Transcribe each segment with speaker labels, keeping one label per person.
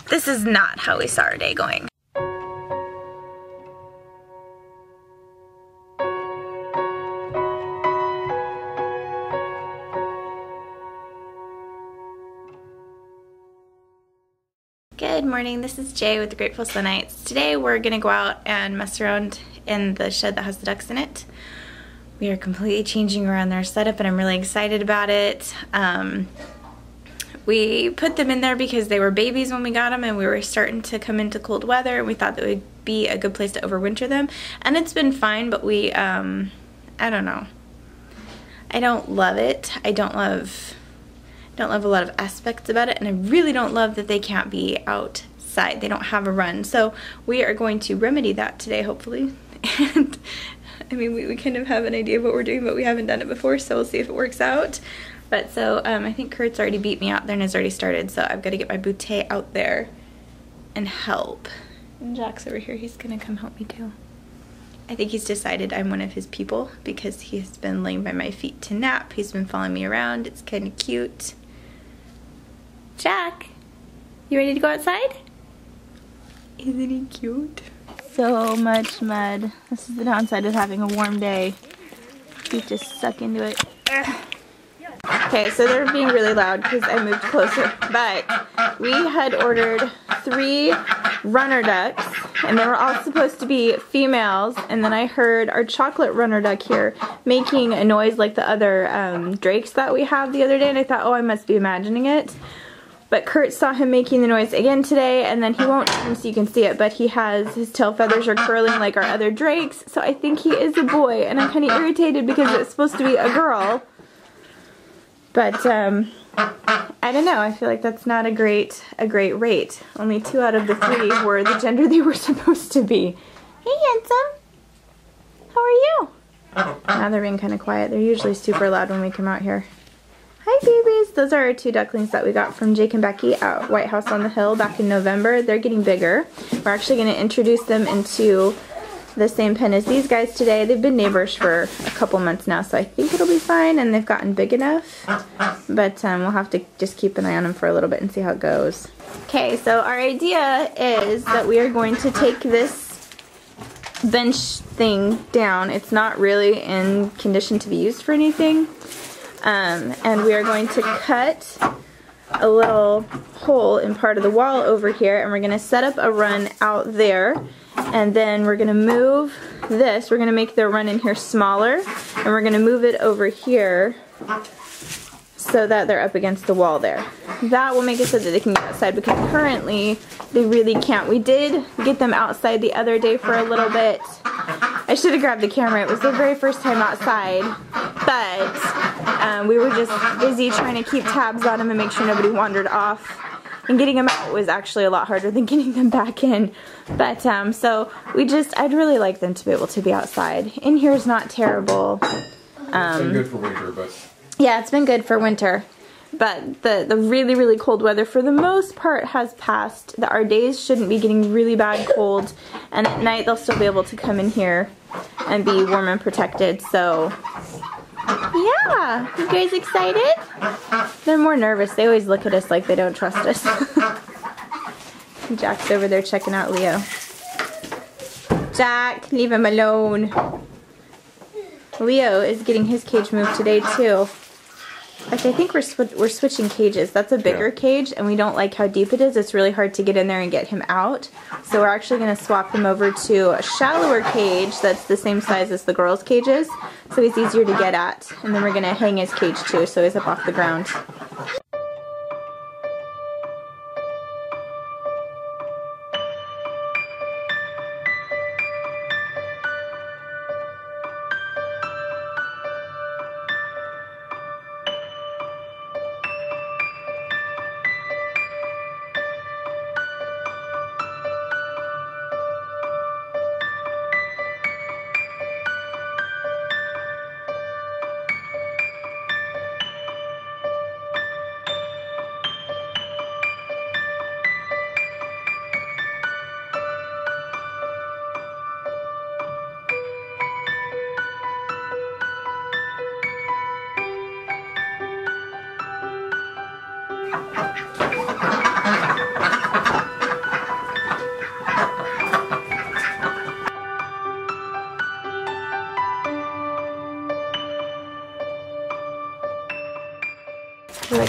Speaker 1: This is not how we saw our day going. Good morning, this is Jay with the Grateful Sunites. Today we're gonna go out and mess around in the shed that has the ducks in it. We are completely changing around their setup and I'm really excited about it. We put them in there because they were babies when we got them and we were starting to come into cold weather and we thought that would be a good place to overwinter them. And it's been fine, but we, I don't know. I don't love it. I don't love a lot of aspects about it, and I really don't love that they can't be outside. They don't have a run. So we are going to remedy that today, hopefully. And I mean, we kind of have an idea of what we're doing, but we haven't done it before, so we'll see if it works out. But so I think Kurt's already beat me out there and has already started, so I've got to get my bootay out there and help. And Jack's over here, he's gonna come help me too. I think he's decided I'm one of his people because he's been laying by my feet to nap. He's been following me around. It's kind of cute. Jack, you ready to go outside? Isn't he cute? So much mud. This is the downside of having a warm day. You just suck into it. Okay, so they're being really loud because I moved closer, but we had ordered 3 runner ducks and they were all supposed to be females, and then I heard our chocolate runner duck here making a noise like the other drakes that we have the other day, and I thought, oh, I must be imagining it. But Kurt saw him making the noise again today, and then he won't so you can see it, but he has, his tail feathers are curling like our other drakes, so I think he is a boy, and I'm kind of irritated because it's supposed to be a girl. But, I don't know, I feel like that's not a great rate. Only 2 out of the 3 were the gender they were supposed to be. Hey, handsome! How are you? Now they're being kind of quiet. They're usually super loud when we come out here. Hi babies! Those are our 2 ducklings that we got from Jake and Becky at White House on the Hill back in November. They're getting bigger. We're actually going to introduce them into the same pen as these guys today. They've been neighbors for a couple months now, so I think it'll be fine, and they've gotten big enough. But we'll have to just keep an eye on them for a little bit and see how it goes. Okay, so our idea is that we are going to take this bench thing down. It's not really in condition to be used for anything. And we are going to cut a little hole in part of the wall over here, and we're going to set up a run out there, and then we're going to move this. We're going to make the run in here smaller, and we're going to move it over here so that they're up against the wall there. That will make it so that they can get outside, because currently they really can't. We did get them outside the other day for a little bit. I should have grabbed the camera. It was their very first time outside, but we were just busy trying to keep tabs on them and make sure nobody wandered off. And getting them out was actually a lot harder than getting them back in. But so I'd really like them to be able to be outside. In here is not terrible.
Speaker 2: It's been good for winter, but
Speaker 1: yeah, it's been good for winter. But the really, really cold weather for the most part has passed. Our days shouldn't be getting really bad cold, and at night they'll still be able to come in here and be warm and protected. So yeah, you guys excited? They're more nervous. They always look at us like they don't trust us. Jack's over there checking out Leo. Jack, leave him alone. Leo is getting his cage moved today too. Actually, I think we're switching cages. That's a bigger cage, and we don't like how deep it is. It's really hard to get in there and get him out. So we're actually going to swap him over to a shallower cage that's the same size as the girls' cages, so he's easier to get at. And then we're going to hang his cage too, so he's up off the ground.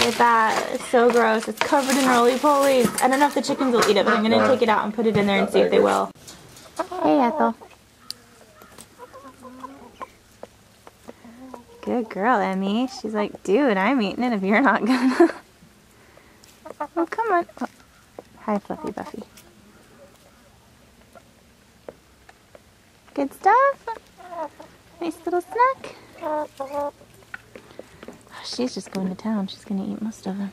Speaker 1: at that. It's so gross. It's covered in roly-polies. I don't know if the chickens will eat it, but I'm going to take it out and put it in there and see if they will. Hey, Ethel. Good girl, Emmy. She's like, dude, I'm eating it if you're not gonna. Oh, come on. Oh. Hi, Fluffy Buffy. Good stuff. Nice little snack. Oh, she's just going to town. She's going to eat most of them.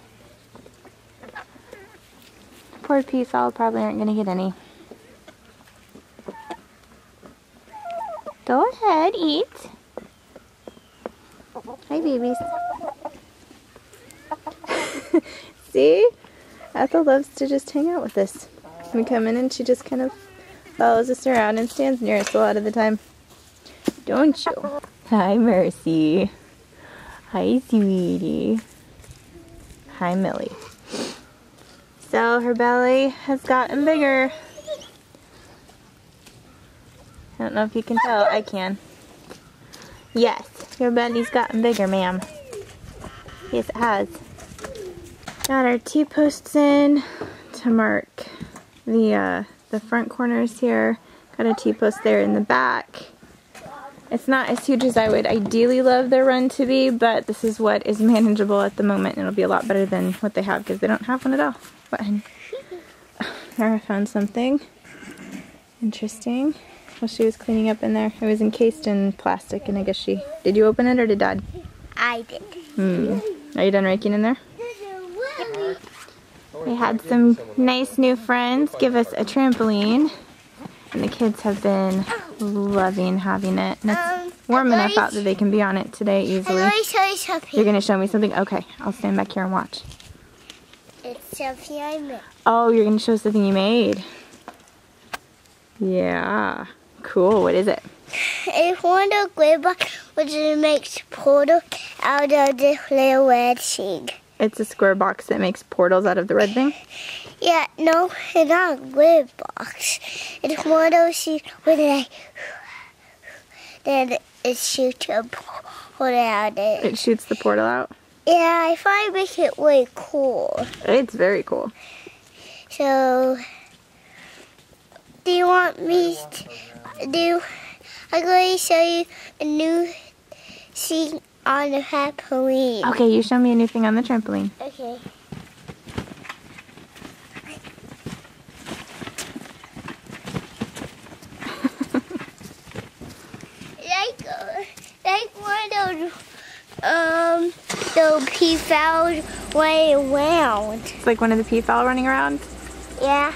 Speaker 1: Poor peafowl probably aren't going to get any. Go ahead, eat. Hi, babies. See? Ethel loves to just hang out with us. We come in and she just kind of follows us around and stands near us a lot of the time. Don't you? Hi, Mercy. Hi, sweetie. Hi, Millie. So her belly has gotten bigger. I don't know if you can tell. I can. Yes, your belly's gotten bigger, ma'am. Yes, it has. Got our T-posts in to mark the front corners here. Got a T-post there in the back. It's not as huge as I would ideally love their run to be, but this is what is manageable at the moment, and it'll be a lot better than what they have because they don't have one at all. What, honey? Nara found something interesting while she was cleaning up in there. It was encased in plastic, and I guess she... Did you open it, or did Dad?
Speaker 3: I did.
Speaker 1: Are you done raking in there? We had some nice new friends give us a trampoline, and the kids have been loving having it. And it's warm enough out that they can be on it today easily.
Speaker 3: I'm going to show you something.
Speaker 1: You're going to show me something? Okay, I'll stand back here and watch.
Speaker 3: It's something I made.
Speaker 1: Oh, you're going to show us something you made. Yeah, cool. What is it?
Speaker 3: It's one of the gray box which makes portal out of this little red thing.
Speaker 1: It's a square box that makes portals out of the red thing?
Speaker 3: Yeah, no, it's not a gray box. It's one of those things where they then it shoots a portal out.
Speaker 1: It shoots the portal out?
Speaker 3: Yeah, I find it makes it really cool.
Speaker 1: It's very cool.
Speaker 3: So, do you want me to I'm going to show you a new thing on the trampoline.
Speaker 1: Okay, you show me a new thing on the trampoline.
Speaker 3: Okay. like one of those peafowls running around.
Speaker 1: It's like one of the peafowl running around?
Speaker 3: Yeah.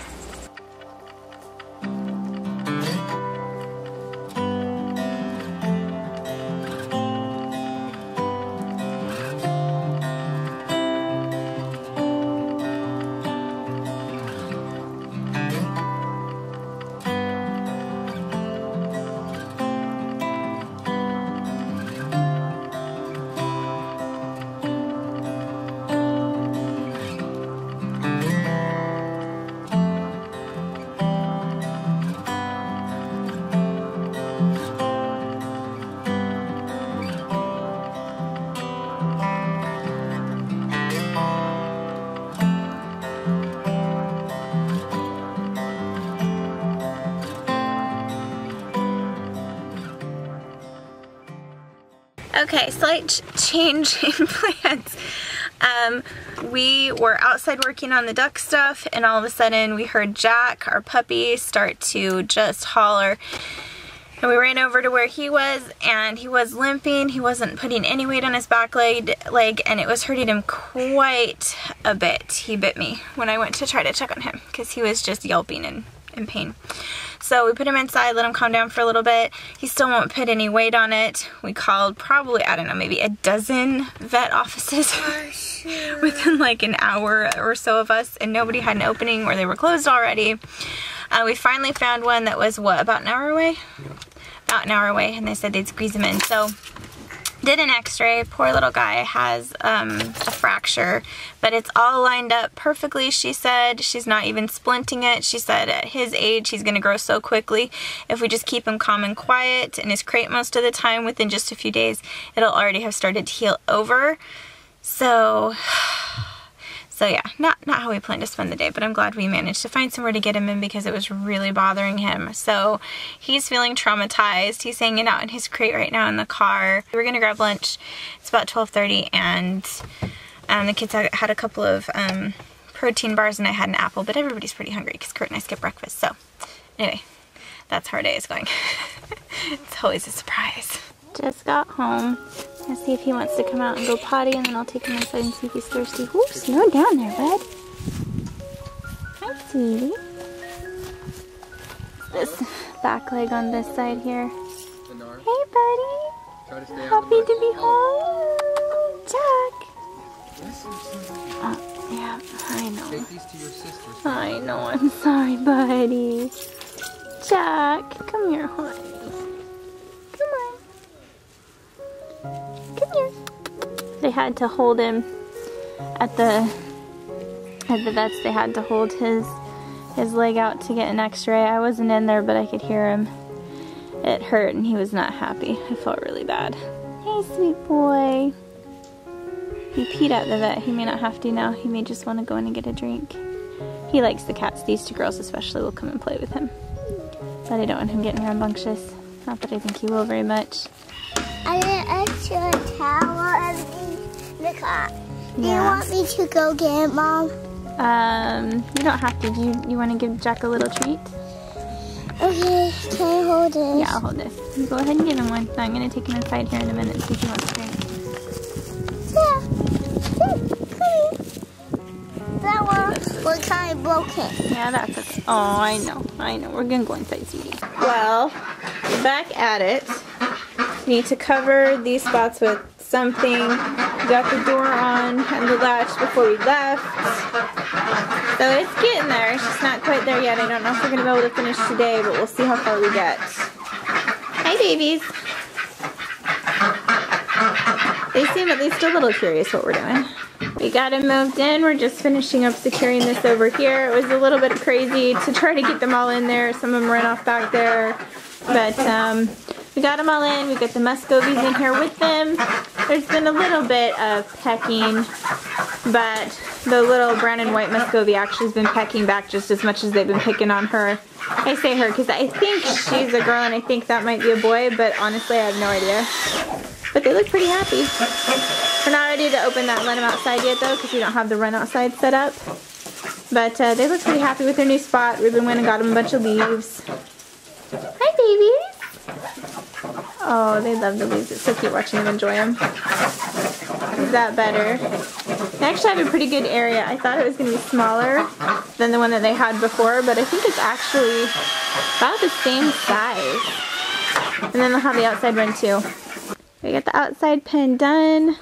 Speaker 1: Okay, slight change in plans. We were outside working on the duck stuff, and all of a sudden we heard Jack, our puppy, start to just holler. And we ran over to where he was, and he was limping. He wasn't putting any weight on his back leg, and it was hurting him quite a bit. He bit me when I went to try to check on him because he was just yelping in pain. So we put him inside, let him calm down for a little bit. He still won't put any weight on it. We called probably, I don't know, maybe a dozen vet offices within like an hour or so of us, and nobody had an opening or they were closed already. We finally found one that was, what, about an hour away? Yeah. About an hour away, and they said they'd squeeze him in. So did an x-ray. Poor little guy has a fracture, but it's all lined up perfectly, she said. She's not even splinting it. She said at his age, he's gonna grow so quickly. If we just keep him calm and quiet in his crate most of the time, within just a few days, it'll already have started to heal over. So yeah, not how we planned to spend the day, but I'm glad we managed to find somewhere to get him in because it was really bothering him. So he's feeling traumatized. He's hanging out in his crate right now in the car. We're gonna grab lunch. It's about 12:30, and the kids had a couple of protein bars and I had an apple, but everybody's pretty hungry because Kurt and I skipped breakfast. So anyway, that's how our day is going. It's always a surprise. Just got home. Let's see if he wants to come out and go potty, and then I'll take him inside and see if he's thirsty. Ooh, slow down there, bud. Hi, sweetie. This back leg on this side here. Hey, buddy. Happy to be home. Jack. Oh, yeah, I know.
Speaker 2: Take these to your sisters.
Speaker 1: I know, I'm sorry, buddy. Jack, come here, honey. Come here. They had to hold him at the vets. They had to hold his leg out to get an x-ray. I wasn't in there, but I could hear him. It hurt and he was not happy. I felt really bad. Hey, sweet boy. He peed at the vet. He may not have to now. He may just want to go in and get a drink. He likes the cats. These two girls especially will come and play with him. But I don't want him getting rambunctious. Not that I think he will very much.
Speaker 3: I got an extra towel in the car. Do you
Speaker 1: Yeah.
Speaker 3: want me to go get it, Mom?
Speaker 1: You don't have to. Do you want to give Jack a little treat?
Speaker 3: Okay, can I hold it?
Speaker 1: Yeah, I'll hold this. You go ahead and give him one. So I'm going to take him inside here in a minute and see if he wants to drink.
Speaker 3: Yeah. That one was kind of broken.
Speaker 1: Yeah, that's okay. Oh, I know. We're going to go inside, sweetie. Well, back at it. Need to cover these spots with something. Got the door on and the latch before we left. So it's getting there. It's just not quite there yet. I don't know if we're going to be able to finish today, but we'll see how far we get. Hi, babies. They seem at least a little curious what we're doing. We got them moved in. We're just finishing up securing this over here. It was a little bit crazy to try to get them all in there. Some of them ran off back there. But we got them all in. We got the Muscovies in here with them. There's been a little bit of pecking, but the little brown and white Muscovy actually has been pecking back just as much as they've been picking on her. I say her because I think she's a girl and I think that might be a boy, but honestly I have no idea. But they look pretty happy. We're not ready to open that and let them outside yet though because we don't have the run outside set up. But they look pretty happy with their new spot. Ruben went and got them a bunch of leaves. Hi, babies. Oh, they love the leaves. It's so cute watching them enjoy them. Is that better? They actually have a pretty good area. I thought it was going to be smaller than the one that they had before, but I think it's actually about the same size. And then they'll have the outside run too. We got the outside pen done.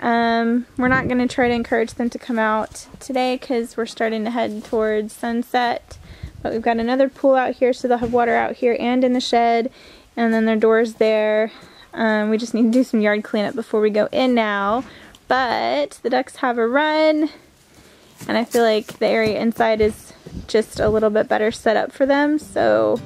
Speaker 1: We're not going to try to encourage them to come out today because we're starting to head towards sunset. But we've got another pool out here, so they'll have water out here and in the shed. And then their door's there. We just need to do some yard cleanup before we go in now. But the ducks have a run. And I feel like the area inside is just a little bit better set up for them. So